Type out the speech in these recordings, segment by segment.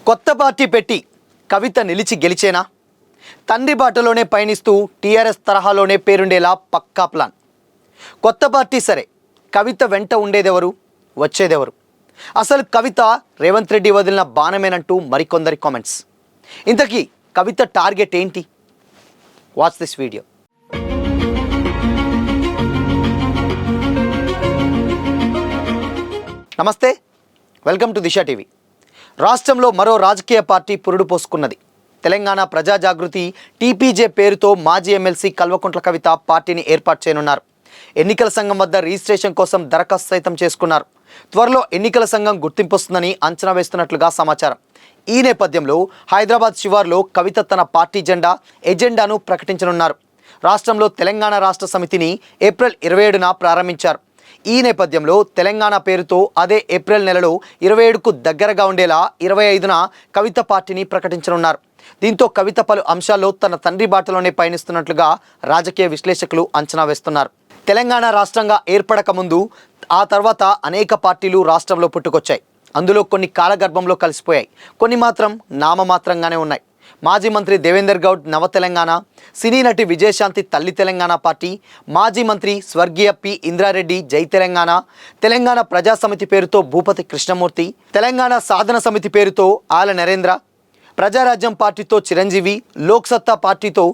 కొత్త పార్టీ పెట్టి కవిత నిలిచి గెలిచేనా? తండ్రి బాటలోనే పయనిస్తూ టీఆర్ఎస్ తరహాలోనే పేరుండేలా పక్కా ప్లాన్. కొత్త పార్టీ సరే, కవిత వెంట ఉండేదెవరు, వచ్చేదెవరు? అసలు కవిత రేవంత్ రెడ్డి వదిలిన బాణమేనంటూ మరికొందరి కామెంట్స్. ఇంతకీ కవిత టార్గెట్ ఏంటి? Watch this video. నమస్తే, వెల్కమ్ టు దిశ టీవీ. రాష్ట్రంలో మరో రాజకీయ పార్టీ పురుడు పోసుకున్నది. తెలంగాణ ప్రజా జాగృతి టీపీజే పేరుతో మాజీ ఎమ్మెల్సీ కల్వకుంట్ల కవిత పార్టీని ఏర్పాటు చేయనున్నారు. ఎన్నికల సంఘం వద్ద రిజిస్ట్రేషన్ కోసం దరఖాస్తు సైతం చేసుకున్నారు. త్వరలో ఎన్నికల సంఘం గుర్తింపు వస్తుందని అంచనా వేస్తున్నట్లుగా సమాచారం. ఈ నేపథ్యంలో హైదరాబాద్ శివార్లో కవిత తన పార్టీ ఎజెండాను ప్రకటించనున్నారు. రాష్ట్రంలో తెలంగాణ రాష్ట్ర సమితిని ఏప్రిల్ 27న ప్రారంభించారు. ఈ నేపథ్యంలో తెలంగాణ పేరుతో అదే ఏప్రిల్ నెలలో 27కు దగ్గరగా ఉండేలా 25న కవిత పార్టీని ప్రకటించనున్నారు. దీంతో కవిత పలు అంశాల్లో తన తండ్రి బాటలోనే పయనిస్తున్నట్లుగా రాజకీయ విశ్లేషకులు అంచనా వేస్తున్నారు. తెలంగాణ రాష్ట్రంగా ఏర్పడక ముందు ఆ తర్వాత అనేక పార్టీలు రాష్ట్రంలో పుట్టుకొచ్చాయి. అందులో కొన్ని కాలగర్భంలో కలిసిపోయాయి, కొన్ని మాత్రం నామమాత్రంగానే ఉన్నాయి. మాజీ మంత్రి దేవేందర్ గౌడ్ నవ తెలంగాణ, సినీ నటి విజయశాంతి తల్లి తెలంగాణ పార్టీ, మాజీ మంత్రి స్వర్గీయ పి ఇంద్రారెడ్డి జై తెలంగాణ, తెలంగాణ ప్రజా సమితి పేరుతో భూపతి కృష్ణమూర్తి, తెలంగాణ సాధన సమితి పేరుతో ఆల నరేంద్ర, ప్రజారాజ్యం పార్టీతో చిరంజీవి, లోక్సత్తా పార్టీతో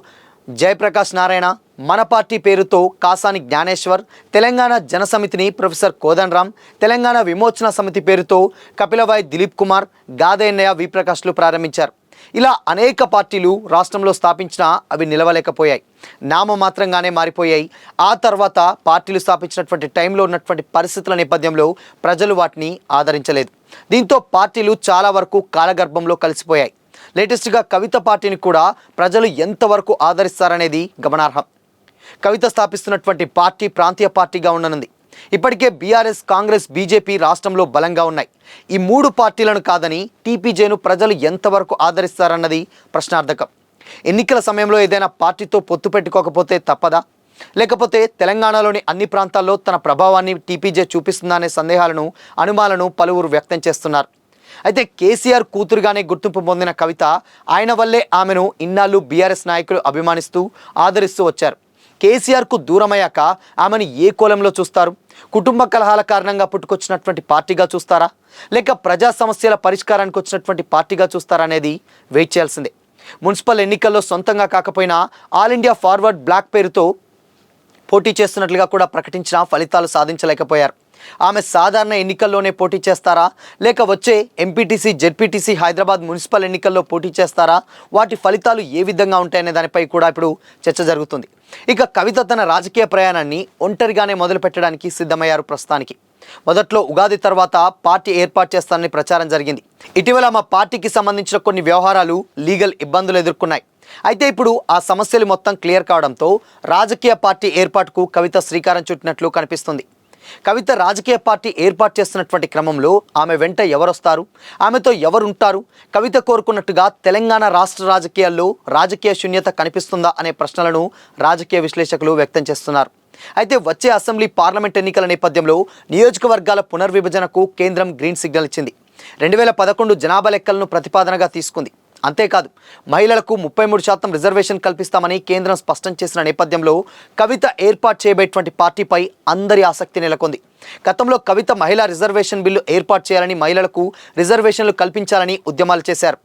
జయప్రకాష్ నారాయణ, మన పార్టీ పేరుతో కాసాని జ్ఞానేశ్వర్, తెలంగాణ జనసమితిని ప్రొఫెసర్ కోదండరామ్, తెలంగాణ విమోచన సమితి పేరుతో కపిలవాయి దిలీప్ కుమార్, గాదయ్యన్నయ్య విప్రకాష్లు ప్రారంభించారు. ఇలా అనేక పార్టీలు రాష్ట్రంలో స్థాపించినా అవి నిలవలేకపోయాయి, నామమాత్రంగానే మారిపోయాయి. ఆ తర్వాత పార్టీలు స్థాపించినటువంటి టైంలో ఉన్నటువంటి పరిస్థితుల నేపథ్యంలో ప్రజలు వాటిని ఆదరించలేదు. దీంతో పార్టీలు చాలా వరకు కాలగర్భంలో కలిసిపోయాయి. లేటెస్ట్గా కవిత పార్టీని కూడా ప్రజలు ఎంతవరకు ఆదరిస్తారనేది గమనార్హం. కవిత స్థాపిస్తున్నటువంటి పార్టీ ప్రాంతీయ పార్టీగా ఉండనుంది. ఇప్పటికే బీఆర్ఎస్, కాంగ్రెస్, బీజేపీ రాష్ట్రంలో బలంగా ఉన్నాయి. ఈ మూడు పార్టీలను కాదని టీపీజేను ప్రజలు ఎంతవరకు ఆదరిస్తారన్నది ప్రశ్నార్థకం. ఎన్నికల సమయంలో ఏదైనా పార్టీతో పొత్తు పెట్టుకోకపోతే తప్పదా? లేకపోతే తెలంగాణలోని అన్ని ప్రాంతాల్లో తన ప్రభావాన్ని టీపీజే చూపిస్తుందా అనే సందేహాలను, అనుమానాలను పలువురు వ్యక్తం చేస్తున్నారు. అయితే కేసీఆర్ కూతురుగానే గుర్తింపు పొందిన కవిత, ఆయన వల్లే ఆమెను ఇన్నాళ్ళు బీఆర్ఎస్ నాయకులు అభిమానిస్తూ ఆదరిస్తూ వచ్చారు. కేసీఆర్కు దూరమయ్యాక ఆమెను ఏ కోలంలో చూస్తారు? కుటుంబ కలహాల కారణంగా పుట్టుకొచ్చినటువంటి పార్టీగా చూస్తారా, లేక ప్రజా సమస్యల పరిష్కారానికి వచ్చినటువంటి పార్టీగా చూస్తారా అనేది వెయిట్ చేయాల్సిందే. మున్సిపల్ ఎన్నికల్లో సొంతంగా కాకపోయినా ఆల్ ఇండియా ఫార్వర్డ్ బ్లాక్ పేరుతో పోటీ చేస్తున్నట్లుగా కూడా ప్రకటించినా ఫలితాలు సాధించలేకపోయారు. ఆమె సాధారణ ఎన్నికల్లోనే పోటీ చేస్తారా, లేక వచ్చే ఎంపీటీసీ, జెడ్పీటీసీ, హైదరాబాద్ మున్సిపల్ ఎన్నికల్లో పోటీ చేస్తారా? వాటి ఫలితాలు ఏ విధంగా ఉంటాయనే దానిపై కూడా ఇప్పుడు చర్చ జరుగుతుంది. ఇక కవిత తన రాజకీయ ప్రయాణాన్ని ఒంటరిగానే మొదలు పెట్టడానికి సిద్ధమయ్యారు. ప్రస్తుతానికి మొదట్లో ఉగాది తర్వాత పార్టీ ఏర్పాటు చేస్తానని ప్రచారం జరిగింది. ఇటీవల మా పార్టీకి సంబంధించిన కొన్ని వ్యవహారాలు, లీగల్ ఇబ్బందులు ఎదుర్కొన్నాయి. అయితే ఇప్పుడు ఆ సమస్యలు మొత్తం క్లియర్ కావడంతో రాజకీయ పార్టీ ఏర్పాటుకు కవిత శ్రీకారం చుట్టినట్లు కనిపిస్తుంది. కవిత రాజకీయ పార్టీ ఏర్పాటు చేస్తున్నటువంటి క్రమంలో ఆమె వెంట ఎవరొస్తారు, ఆమెతో ఎవరుంటారు? కవిత కోరుకున్నట్టుగా తెలంగాణ రాష్ట్ర రాజకీయాల్లో రాజకీయ శూన్యత కనిపిస్తుందా అనే ప్రశ్నలను రాజకీయ విశ్లేషకులు వ్యక్తం చేస్తున్నారు. అయితే వచ్చే అసెంబ్లీ, పార్లమెంట్ ఎన్నికల నేపథ్యంలో నియోజకవర్గాల పునర్విభజనకు కేంద్రం గ్రీన్ సిగ్నల్ ఇచ్చింది. 2011 జనాభా లెక్కలను ప్రతిపాదనగా తీసుకుంది. అంతేకాదు, మహిళలకు 33% రిజర్వేషన్ కల్పిస్తామని కేంద్రం స్పష్టం చేసిన నేపథ్యంలో కవిత ఏర్పాటు చేయబోయేటువంటి పార్టీపై అందరి ఆసక్తి నెలకొంది. గతంలో కవిత మహిళా రిజర్వేషన్ బిల్లు ఏర్పాటు చేయాలని, మహిళలకు రిజర్వేషన్లు కల్పించాలని ఉద్యమాలు చేశారు.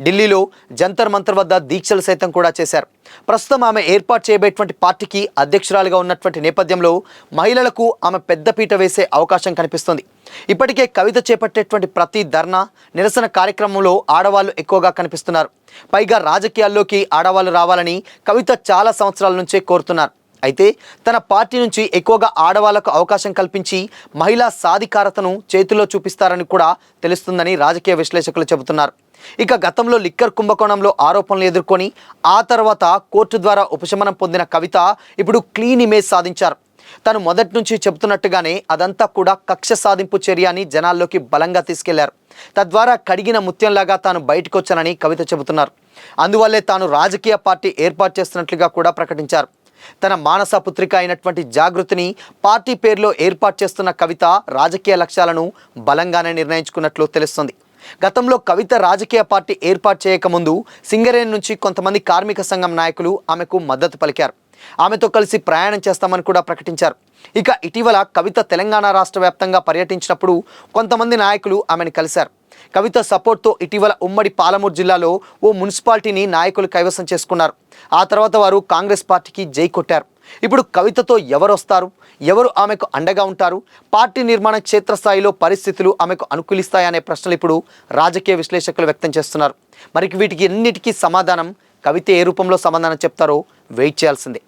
ఢిల్లీలో జంతర్ మంతర్ వద్ద దీక్షలు సైతం కూడా చేశారు. ప్రస్తుతం ఆమె ఏర్పాటు చేయబోయేటువంటి పార్టీకి అధ్యక్షురాలుగా ఉన్నటువంటి నేపథ్యంలో మహిళలకు ఆమె పెద్దపీట వేసే అవకాశం కనిపిస్తుంది. ఇప్పటికే కవిత చేపట్టేటువంటి ప్రతి ధర్నా, నిరసన కార్యక్రమంలో ఆడవాళ్లు ఎక్కువగా కనిపిస్తున్నారు. పైగా రాజకీయాల్లోకి ఆడవాళ్లు రావాలని కవిత చాలా సంవత్సరాల నుంచే కోరుతున్నారు. అయితే తన పార్టీ నుంచి ఎక్కువగా ఆడవాళ్లకు అవకాశం కల్పించి మహిళా సాధికారతను చేతుల్లో చూపిస్తారని కూడా తెలుస్తుందని రాజకీయ విశ్లేషకులు చెబుతున్నారు. ఇక గతంలో లిక్కర్ కుంభకోణంలో ఆరోపణలు ఎదుర్కొని ఆ తర్వాత కోర్టు ద్వారా ఉపశమనం పొందిన కవిత ఇప్పుడు క్లీన్ ఇమేజ్ సాధించారు. తను మొదటి నుంచి చెబుతున్నట్టుగానే అదంతా కూడా కక్ష సాధింపు చర్య అని జనాల్లోకి బలంగా తీసుకెళ్లారు. తద్వారా కడిగిన ముత్యంలాగా తాను బయటకు వచ్చానని కవిత చెబుతున్నారు. అందువల్లే తాను రాజకీయ పార్టీ ఏర్పాటు చేస్తున్నట్లుగా కూడా ప్రకటించారు. తన మానస పుత్రిక అయినటువంటి జాగృతిని పార్టీ పేరులో ఏర్పాటు చేస్తున్న కవిత రాజకీయ లక్ష్యాలను బలంగానే నిర్ణయించుకున్నట్లు తెలుస్తుంది. గతంలో కవిత రాజకీయ పార్టీ ఏర్పాటు చేయకముందు సింగరేణి నుంచి కొంతమంది కార్మిక సంఘం నాయకులు ఆమెకు మద్దతు పలికారు. ఆమెతో కలిసి ప్రయాణం చేస్తామని కూడా ప్రకటించారు. ఇక ఇటీవల కవిత తెలంగాణ రాష్ట్ర వ్యాప్తంగా పర్యటించినప్పుడు కొంతమంది నాయకులు ఆమెను కలిశారు. కవిత సపోర్ట్తో ఇటీవల ఉమ్మడి పాలమూరు జిల్లాలో ఓ మున్సిపాలిటీని నాయకులు కైవసం చేసుకున్నారు. ఆ తర్వాత వారు కాంగ్రెస్ పార్టీకి జై కొట్టారు. ఇప్పుడు కవితతో ఎవరు వస్తారు, ఎవరు ఆమెకు అండగా ఉంటారు, పార్టీ నిర్మాణ క్షేత్రస్థాయిలో పరిస్థితులు ఆమెకు అనుకూలిస్తాయనే ప్రశ్నలు ఇప్పుడు రాజకీయ విశ్లేషకులు వ్యక్తం చేస్తున్నారు. మరి వీటికి ఎన్నిటికీ సమాధానం కవిత ఏ రూపంలో సమాధానం చెప్తారో వెయిట్ చేయాల్సిందే.